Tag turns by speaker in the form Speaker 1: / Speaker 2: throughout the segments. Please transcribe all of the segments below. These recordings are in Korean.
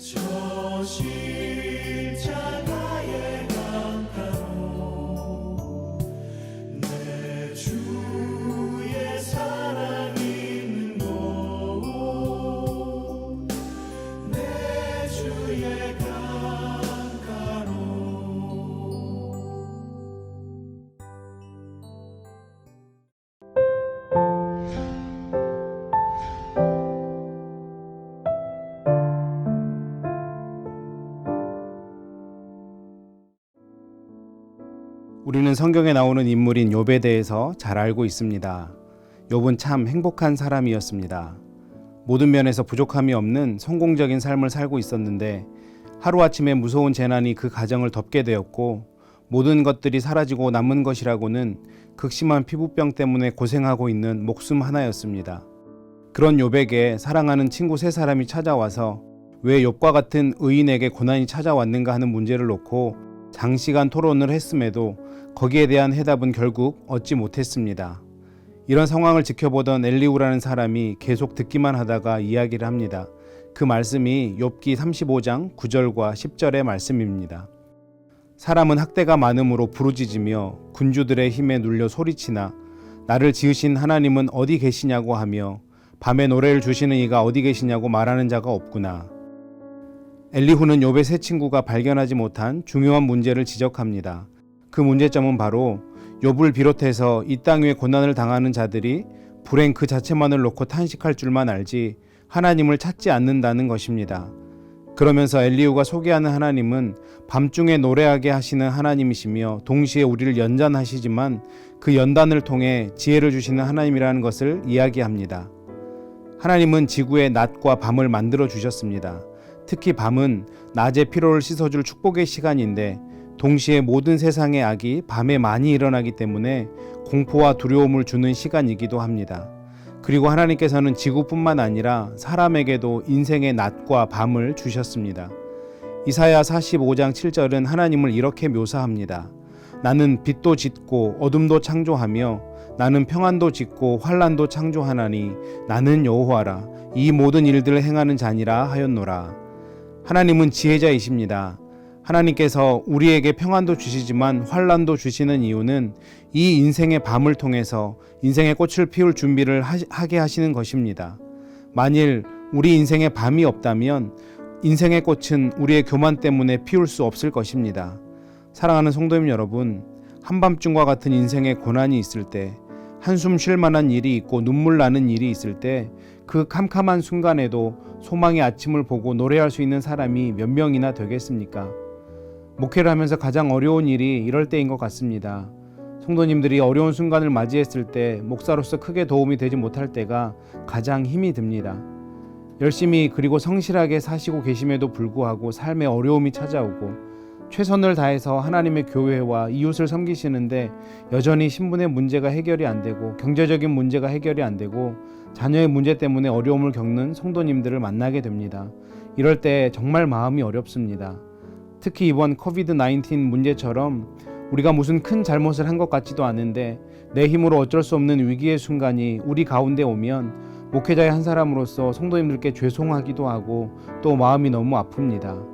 Speaker 1: 저 십자가의 강가로 내 주의 사랑 있는 곳, 내 주의 강가로.
Speaker 2: 우리는 성경에 나오는 인물인 욥에 대해서 잘 알고 있습니다. 욥은 참 행복한 사람이었습니다. 모든 면에서 부족함이 없는 성공적인 삶을 살고 있었는데 하루아침에 무서운 재난이 그 가정을 덮게 되었고 모든 것들이 사라지고 남은 것이라고는 극심한 피부병 때문에 고생하고 있는 목숨 하나였습니다. 그런 욥에게 사랑하는 친구 세 사람이 찾아와서 왜 욥과 같은 의인에게 고난이 찾아왔는가 하는 문제를 놓고 장시간 토론을 했음에도 거기에 대한 해답은 결국 얻지 못했습니다. 이런 상황을 지켜보던 엘리후라는 사람이 계속 듣기만 하다가 이야기를 합니다. 그 말씀이 욥기 35장 9절과 10절의 말씀입니다. 사람은 학대가 많음으로 부르짖으며 군주들의 힘에 눌려 소리치나 나를 지으신 하나님은 어디 계시냐고 하며 밤에 노래를 주시는 이가 어디 계시냐고 말하는 자가 없구나. 엘리후는 욥의 세 친구가 발견하지 못한 중요한 문제를 지적합니다. 그 문제점은 바로 욥을 비롯해서 이 땅 위에 고난을 당하는 자들이 불행 그 자체만을 놓고 탄식할 줄만 알지 하나님을 찾지 않는다는 것입니다. 그러면서 엘리후가 소개하는 하나님은 밤중에 노래하게 하시는 하나님이시며 동시에 우리를 연단하시지만 그 연단을 통해 지혜를 주시는 하나님이라는 것을 이야기합니다. 하나님은 지구에 낮과 밤을 만들어 주셨습니다. 특히 밤은 낮의 피로를 씻어줄 축복의 시간인데 동시에 모든 세상의 악이 밤에 많이 일어나기 때문에 공포와 두려움을 주는 시간이기도 합니다. 그리고 하나님께서는 지구뿐만 아니라 사람에게도 인생의 낮과 밤을 주셨습니다. 이사야 45장 7절은 하나님을 이렇게 묘사합니다. 나는 빛도 짓고 어둠도 창조하며 나는 평안도 짓고 환난도 창조하나니 나는 여호와라. 이 모든 일들을 행하는 자니라 하였노라. 하나님은 지혜자이십니다. 하나님께서 우리에게 평안도 주시지만 환난도 주시는 이유는 이 인생의 밤을 통해서 인생의 꽃을 피울 준비를 하게 하시는 것입니다. 만일 우리 인생에 밤이 없다면 인생의 꽃은 우리의 교만 때문에 피울 수 없을 것입니다. 사랑하는 성도님 여러분, 한밤중과 같은 인생의 고난이 있을 때, 한숨 쉴 만한 일이 있고 눈물 나는 일이 있을 때 그 캄캄한 순간에도 소망의 아침을 보고 노래할 수 있는 사람이 몇 명이나 되겠습니까? 목회를 하면서 가장 어려운 일이 이럴 때인 것 같습니다. 성도님들이 어려운 순간을 맞이했을 때 목사로서 크게 도움이 되지 못할 때가 가장 힘이 듭니다. 열심히 그리고 성실하게 사시고 계심에도 불구하고 삶에 어려움이 찾아오고 최선을 다해서 하나님의 교회와 이웃을 섬기시는데 여전히 신분의 문제가 해결이 안 되고 경제적인 문제가 해결이 안 되고 자녀의 문제 때문에 어려움을 겪는 성도님들을 만나게 됩니다. 이럴 때 정말 마음이 어렵습니다. 특히 이번 코비드-19 문제처럼 우리가 무슨 큰 잘못을 한 것 같지도 않은데 내 힘으로 어쩔 수 없는 위기의 순간이 우리 가운데 오면 목회자의 한 사람으로서 성도님들께 죄송하기도 하고 또 마음이 너무 아픕니다.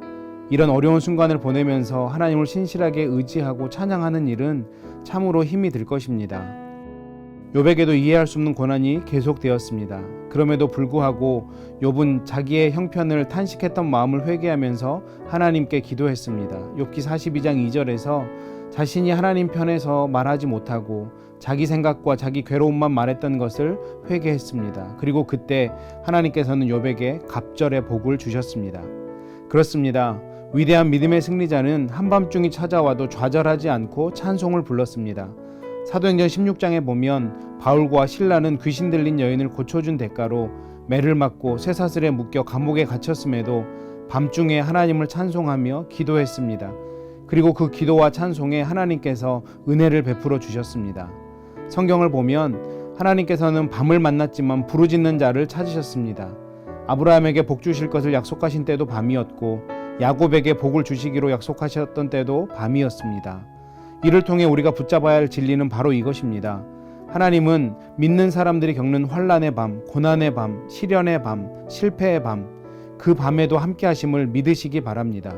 Speaker 2: 이런 어려운 순간을 보내면서 하나님을 신실하게 의지하고 찬양하는 일은 참으로 힘이 들 것입니다. 욥에게도 이해할 수 없는 고난이 계속되었습니다. 그럼에도 불구하고 욥은 자기의 형편을 탄식했던 마음을 회개하면서 하나님께 기도했습니다. 욥기 42장 2절에서 자신이 하나님 편에서 말하지 못하고 자기 생각과 자기 괴로움만 말했던 것을 회개했습니다. 그리고 그때 하나님께서는 욥에게 갑절의 복을 주셨습니다. 그렇습니다. 위대한 믿음의 승리자는 한밤중이 찾아와도 좌절하지 않고 찬송을 불렀습니다. 사도행전 16장에 보면 바울과 실라는 귀신 들린 여인을 고쳐준 대가로 매를 맞고 쇠사슬에 묶여 감옥에 갇혔음에도 밤중에 하나님을 찬송하며 기도했습니다. 그리고 그 기도와 찬송에 하나님께서 은혜를 베풀어 주셨습니다. 성경을 보면 하나님께서는 밤을 만났지만 부르짖는 자를 찾으셨습니다. 아브라함에게 복 주실 것을 약속하신 때도 밤이었고 야곱에게 복을 주시기로 약속하셨던 때도 밤이었습니다. 이를 통해 우리가 붙잡아야 할 진리는 바로 이것입니다. 하나님은 믿는 사람들이 겪는 환난의 밤, 고난의 밤, 시련의 밤, 실패의 밤, 그 밤에도 함께 하심을 믿으시기 바랍니다.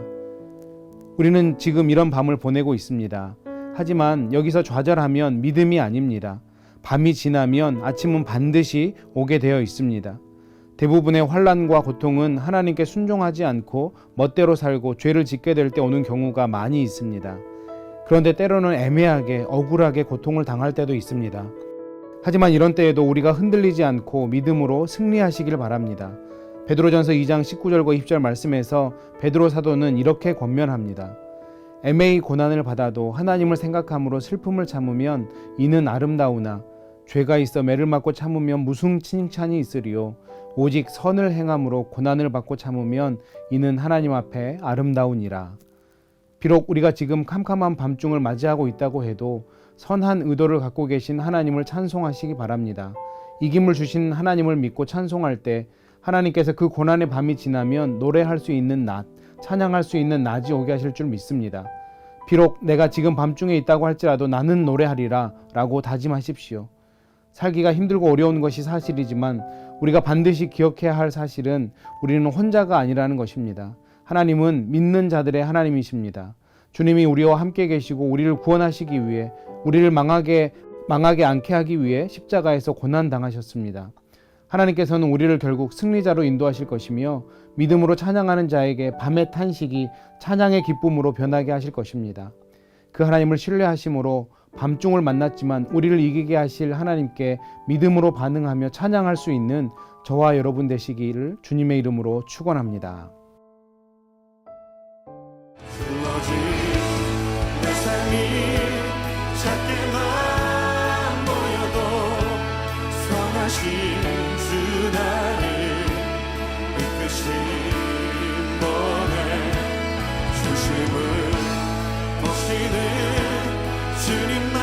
Speaker 2: 우리는 지금 이런 밤을 보내고 있습니다. 하지만 여기서 좌절하면 믿음이 아닙니다. 밤이 지나면 아침은 반드시 오게 되어 있습니다. 대부분의 환난과 고통은 하나님께 순종하지 않고 멋대로 살고 죄를 짓게 될 때 오는 경우가 많이 있습니다. 그런데 때로는 애매하게 억울하게 고통을 당할 때도 있습니다. 하지만 이런 때에도 우리가 흔들리지 않고 믿음으로 승리하시길 바랍니다. 베드로전서 2장 19절과 20절 말씀에서 베드로 사도는 이렇게 권면합니다. 애매히 고난을 받아도 하나님을 생각함으로 슬픔을 참으면 이는 아름다우나 죄가 있어 매를 맞고 참으면 무슨 칭찬이 있으리요. 오직 선을 행함으로 고난을 받고 참으면 이는 하나님 앞에 아름다우니라. 비록 우리가 지금 캄캄한 밤중을 맞이하고 있다고 해도 선한 의도를 갖고 계신 하나님을 찬송하시기 바랍니다. 이김을 주신 하나님을 믿고 찬송할 때 하나님께서 그 고난의 밤이 지나면 노래할 수 있는 낮, 찬양할 수 있는 낮이 오게 하실 줄 믿습니다. 비록 내가 지금 밤중에 있다고 할지라도 나는 노래하리라 라고 다짐하십시오. 살기가 힘들고 어려운 것이 사실이지만 우리가 반드시 기억해야 할 사실은 우리는 혼자가 아니라는 것입니다. 하나님은 믿는 자들의 하나님이십니다. 주님이 우리와 함께 계시고 우리를 구원하시기 위해 우리를 망하게 않게 하기 위해 십자가에서 고난당하셨습니다. 하나님께서는 우리를 결국 승리자로 인도하실 것이며 믿음으로 찬양하는 자에게 밤의 탄식이 찬양의 기쁨으로 변하게 하실 것입니다. 그 하나님을 신뢰하심으로 밤중을 만났지만 우리를 이기게 하실 하나님께 믿음으로 반응하며 찬양할 수 있는 저와 여러분 되시기를 주님의 이름으로 축원합니다.
Speaker 1: 불러진 내 삶이 작게만 보여도 선하신 주 나를 이끄신 번에 중심을 보시는 주님만